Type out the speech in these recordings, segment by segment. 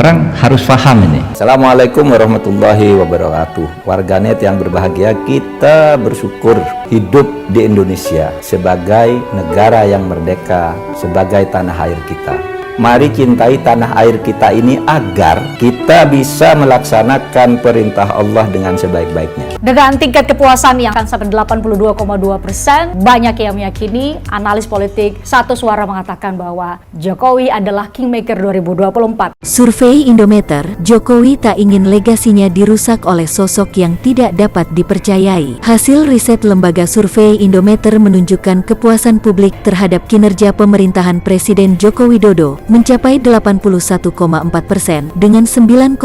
Orang harus paham ini. Assalamualaikum warahmatullahi wabarakatuh. Warganet yang berbahagia, kita bersyukur hidup di Indonesia sebagai negara yang merdeka, sebagai tanah air kita. Mari cintai tanah air kita ini agar kita bisa melaksanakan perintah Allah dengan sebaik-baiknya. Dengan tingkat kepuasan yang akan sampai 82,2%, banyak yang meyakini, analis politik satu suara mengatakan bahwa Jokowi adalah Kingmaker 2024. Survei Indometer, Jokowi tak ingin legasinya dirusak oleh sosok yang tidak dapat dipercayai. Hasil riset lembaga survei Indometer menunjukkan kepuasan publik terhadap kinerja pemerintahan Presiden Joko Widodo mencapai 81,4%, dengan 9,6%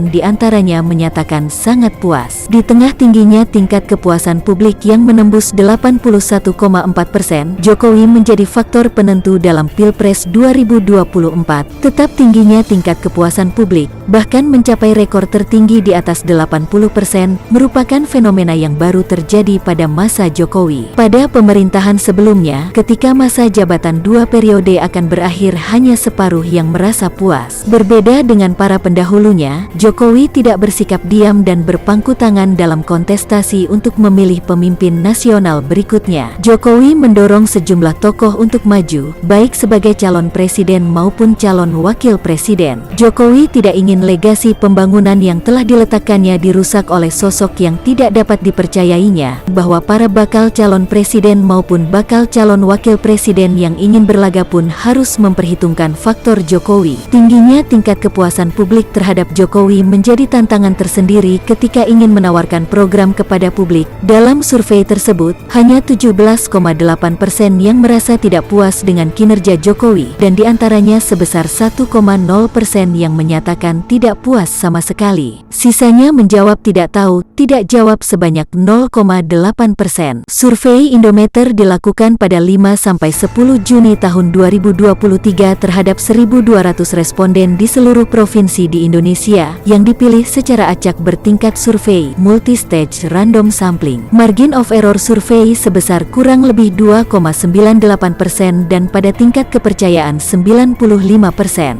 diantaranya menyatakan sangat puas. Di tengah tingginya tingkat kepuasan publik yang menembus 81,4%, Jokowi menjadi faktor penentu dalam Pilpres 2024. Tetap tingginya tingkat kepuasan publik, bahkan mencapai rekor tertinggi di atas 80%, merupakan fenomena yang baru terjadi pada masa Jokowi. Pada pemerintahan sebelumnya, ketika masa jabatan 2 periode akan berakhir, hanya separuh yang merasa puas. Berbeda dengan para pendahulunya, Jokowi tidak bersikap diam dan berpangku tangan dalam kontestasi untuk memilih pemimpin nasional berikutnya. Jokowi mendorong sejumlah tokoh untuk maju, baik sebagai calon presiden maupun calon wakil presiden. Jokowi tidak ingin legasi pembangunan yang telah diletakkannya dirusak oleh sosok yang tidak dapat dipercayainya, bahwa para bakal calon presiden maupun bakal calon wakil presiden yang ingin berlaga pun harus memperhitungkan faktor Jokowi. Tingginya tingkat kepuasan publik terhadap Jokowi menjadi tantangan tersendiri ketika ingin menawarkan program kepada publik. Dalam survei tersebut, hanya 17,8% yang merasa tidak puas dengan kinerja Jokowi, dan diantaranya sebesar 1,0% yang menyatakan tidak puas sama sekali. Sisanya menjawab tidak tahu, tidak jawab sebanyak 0,8%. Survei Indometer dilakukan pada 5-10 Juni tahun 2023 terhadap 1.200 responden di seluruh provinsi di Indonesia yang dipilih secara acak bertingkat survei multi-stage random sampling. Margin of error survei sebesar kurang lebih 2,98% dan pada tingkat kepercayaan 95%.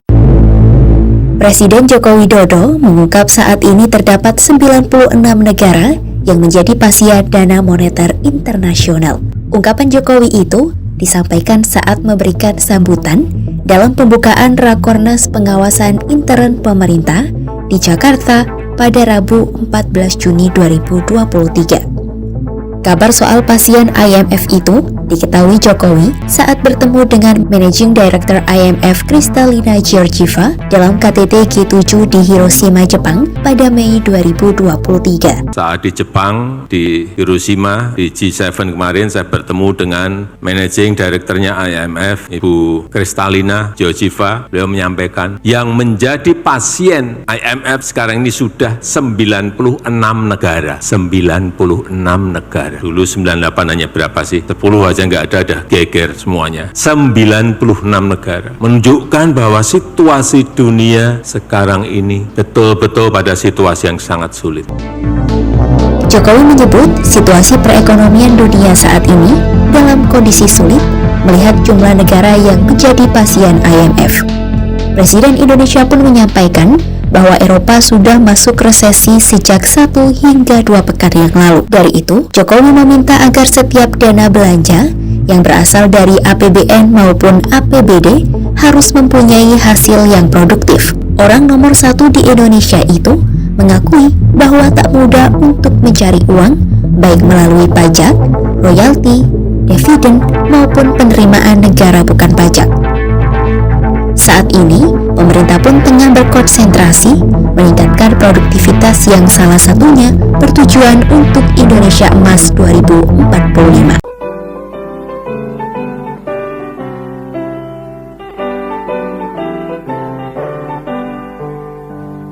Presiden Joko Widodo mengungkap saat ini terdapat 96 negara yang menjadi pasien dana moneter internasional. Ungkapan Jokowi itu disampaikan saat memberikan sambutan dalam pembukaan Rakornas Pengawasan Intern Pemerintah di Jakarta pada Rabu 14 Juni 2023. Kabar soal pasien IMF itu diketahui Jokowi saat bertemu dengan Managing Director IMF Kristalina Georgieva dalam KTT G7 di Hiroshima, Jepang pada Mei 2023. Saat di Jepang, di Hiroshima, di G7 kemarin saya bertemu dengan Managing Directornya IMF, Ibu Kristalina Georgieva. Beliau menyampaikan yang menjadi pasien IMF sekarang ini sudah 96 negara. 96 negara. Dulu 98 hanya berapa sih? 10 aja nggak ada geger semuanya. 96 negara. Menunjukkan bahwa situasi dunia sekarang ini betul-betul pada situasi yang sangat sulit. Jokowi menyebut situasi perekonomian dunia saat ini dalam kondisi sulit melihat jumlah negara yang menjadi pasien IMF. Presiden Indonesia pun menyampaikan bahwa Eropa sudah masuk resesi sejak 1 hingga 2 pekan yang lalu. Dari itu, Jokowi meminta agar setiap dana belanja yang berasal dari APBN maupun APBD harus mempunyai hasil yang produktif. Orang nomor 1 di Indonesia itu mengakui bahwa tak mudah untuk mencari uang, baik melalui pajak, royalti, dividen, maupun penerimaan negara bukan pajak. Saat ini, pemerintah pun tengah berkonsentrasi meningkatkan produktivitas yang salah satunya bertujuan untuk Indonesia Emas 2045.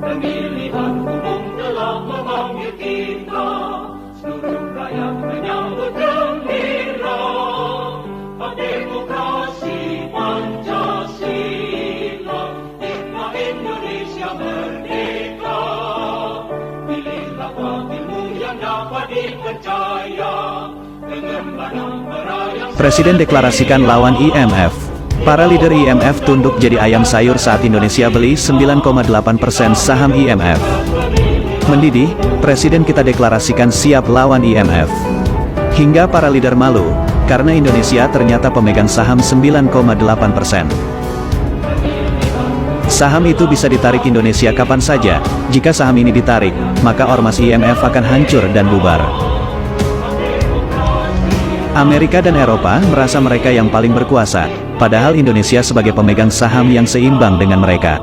Pemilihan umum telah memanggil kita, seluruh rakyat menyambut gembira. Demokrasi Pancasila, hikmah Indonesia merdeka. Pilihlah wakilmu yang dapat dipercaya, pengembangan berayang. Presiden deklarasikan lawan IMF. Para leader IMF tunduk jadi ayam sayur saat Indonesia beli 9,8% saham IMF. Mendidih, Presiden kita deklarasikan siap lawan IMF. Hingga para leader malu, karena Indonesia ternyata pemegang saham 9,8%. Saham itu bisa ditarik Indonesia kapan saja. Jika saham ini ditarik, maka ormas IMF akan hancur dan bubar. Amerika dan Eropa merasa mereka yang paling berkuasa, padahal Indonesia sebagai pemegang saham yang seimbang dengan mereka.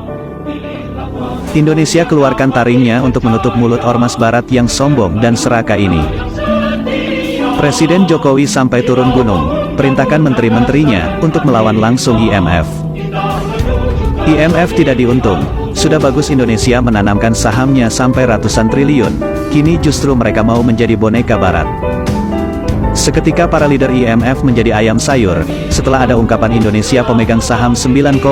Indonesia keluarkan taringnya untuk menutup mulut ormas barat yang sombong dan serakah ini. Presiden Jokowi sampai turun gunung, perintahkan menteri-menterinya untuk melawan langsung IMF. IMF tidak diuntung, sudah bagus Indonesia menanamkan sahamnya sampai ratusan triliun, kini justru mereka mau menjadi boneka barat. Seketika para leader IMF menjadi ayam sayur, setelah ada ungkapan Indonesia pemegang saham 9,8%.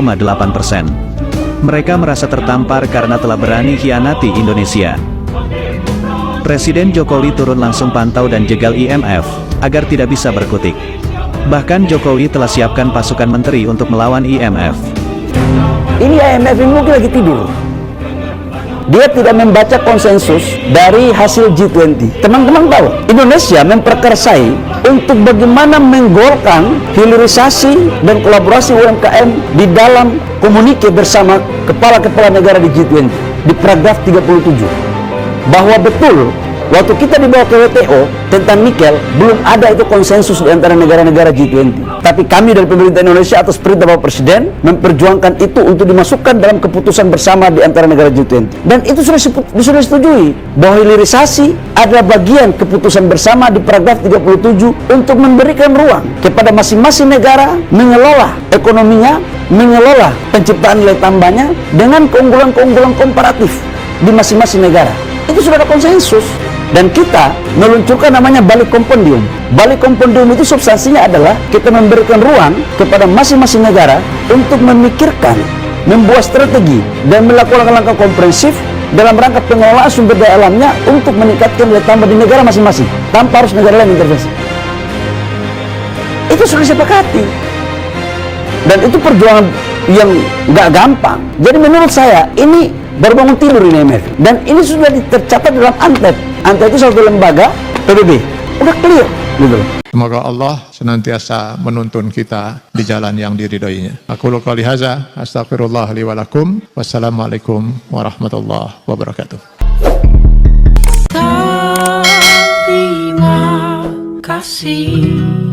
Mereka merasa tertampar karena telah berani khianati Indonesia. Presiden Jokowi turun langsung pantau dan jegal IMF, agar tidak bisa berkutik. Bahkan Jokowi telah siapkan pasukan menteri untuk melawan IMF. Ini IMF ini mungkin lagi tidur. Dia tidak membaca konsensus dari hasil G20. Teman-teman tahu, Indonesia memperkersai untuk bagaimana menggolkan hilirisasi dan kolaborasi UMKM di dalam komunike bersama kepala-kepala negara di G20 di paragraf 37. Bahwa betul waktu kita dibawa ke WTO tentang nikel, belum ada itu konsensus di antara negara-negara G20. Tapi kami dari pemerintah Indonesia atas perintah Bapak Presiden memperjuangkan itu untuk dimasukkan dalam keputusan bersama di antara negara G20. Dan itu sudah disetujui bahwa hilirisasi adalah bagian keputusan bersama di paragraf 37 untuk memberikan ruang kepada masing-masing negara mengelola ekonominya, mengelola penciptaan nilai tambahnya dengan keunggulan-keunggulan komparatif di masing-masing negara. Itu sudah ada konsensus. Dan kita meluncurkan namanya balik kompendium. Balik kompendium itu substansinya adalah kita memberikan ruang kepada masing-masing negara untuk memikirkan, membuat strategi, dan melakukan langkah komprehensif dalam rangka pengelolaan sumber daya alamnya untuk meningkatkan nilai tambah di negara masing-masing, tanpa harus negara lain intervensi. Itu sudah disepakati. Dan itu perjuangan yang nggak gampang. Jadi menurut saya, ini baru bangun tidur ini IMF. Dan ini sudah tercatat dalam ANTED. ANTED itu satu lembaga PBB. Udah clear, gitu. Semoga Allah senantiasa menuntun kita di jalan yang diridhoinya. Aku qouli hadza, astaghfirullah li wa lakum. Wassalamualaikum warahmatullahi wabarakatuh. Terima kasih.